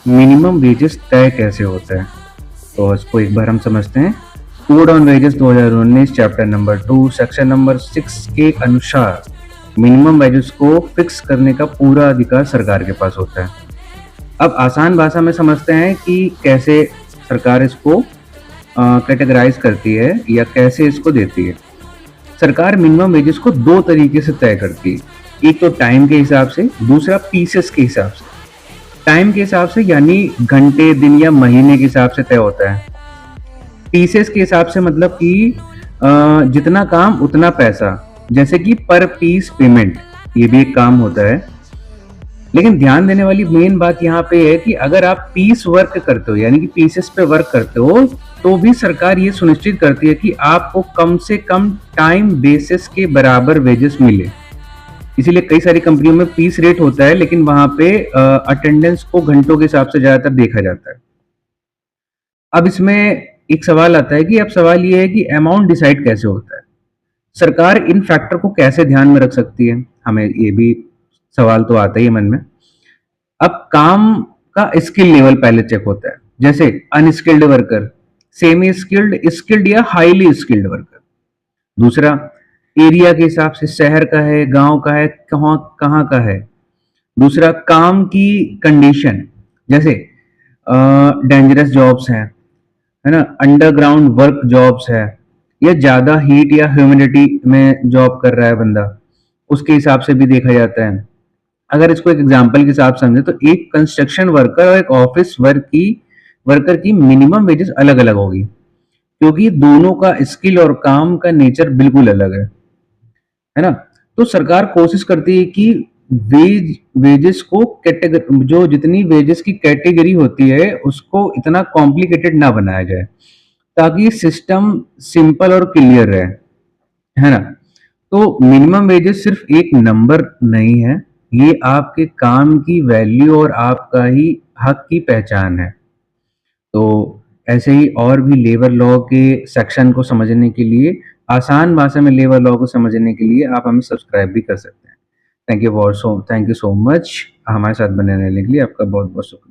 Minimum wages तय कैसे होता है? तो इसको एक बार हम समझते हैं। Code on wages 2019 chapter number 2 section number 6 के अनुसार मिनिमम वेजेस को फिक्स करने का पूरा अधिकार सरकार के पास होता है। अब आसान भाषा में समझते हैं कि कैसे सरकार इसको कैटेगराइज करती है या कैसे इसको देती है। सरकार मिनिमम वेजेस को दो तरीके से तय करती है। एक तो टाइम के हिसाब से, दूसरा पीसेस के हिसाब से। टाइम के हिसाब से यानी घंटे, दिन या महीने के हिसाब से तय होता है। पीसेस के हिसाब से मतलब कि जितना काम उतना पैसा, जैसे कि पर पीस पेमेंट, ये भी एक काम होता है। लेकिन ध्यान देने वाली मेन बात यहाँ पे है कि अगर आप पीस वर्क करते हो यानी कि पीसेस पे वर्क करते हो तो भी सरकार ये सुनिश्चित करती है कि आपको कम से कम टाइम बेसिस के बराबर वेजेस मिले। इसीलिए कई सारी कंपनियों में पीस रेट होता है, लेकिन वहां पे अटेंडेंस को घंटों के हिसाब से ज्यादातर देखा जाता है। अब इसमें एक सवाल आता है कि अब सवाल ये है कि अमाउंट डिसाइड कैसे होता है? सरकार इन फैक्टर को कैसे ध्यान में रख सकती है? हमें ये भी सवाल तो आता ही है मन में। अब काम का स्किल लेवल पहले चेक होता है, जैसे unskilled worker, semi skilled, skilled या हाईली स्किल्ड वर्कर। दूसरा, एरिया के हिसाब से, शहर का है, गांव का है, कहाँ कहाँ का है। दूसरा, काम की कंडीशन, जैसे डेंजरस जॉब्स हैं, है ना, अंडरग्राउंड वर्क जॉब्स है, या ज्यादा हीट या ह्यूमिडिटी में जॉब कर रहा है बंदा, उसके हिसाब से भी देखा जाता है। अगर इसको एक एग्जांपल के साथ समझे तो एक कंस्ट्रक्शन वर्कर और एक ऑफिस वर्कर की मिनिमम वेजेस अलग अलग होगी, क्योंकि दोनों का स्किल और काम का नेचर बिल्कुल अलग है ना। तो सरकार कोशिश करती है कि वेजेस को कैटेगरी, जो जितनी वेजेस की कैटेगरी होती है उसको इतना कॉम्प्लिकेटेड ना बनाया जाए, ताकि सिस्टम सिंपल और क्लियर रहे, है ना। तो मिनिमम वेजेस सिर्फ एक नंबर नहीं है, ये आपके काम की वैल्यू और आपका ही हक की पहचान है। तो ऐसे ही और भी लेबर लॉ के सेक्शन को समझने के लिए, आसान भाषा में लेबर लॉ को समझने के लिए आप हमें सब्सक्राइब भी कर सकते हैं। थैंक यू सो मच हमारे साथ बने रहने के लिए। आपका बहुत बहुत शुक्रिया।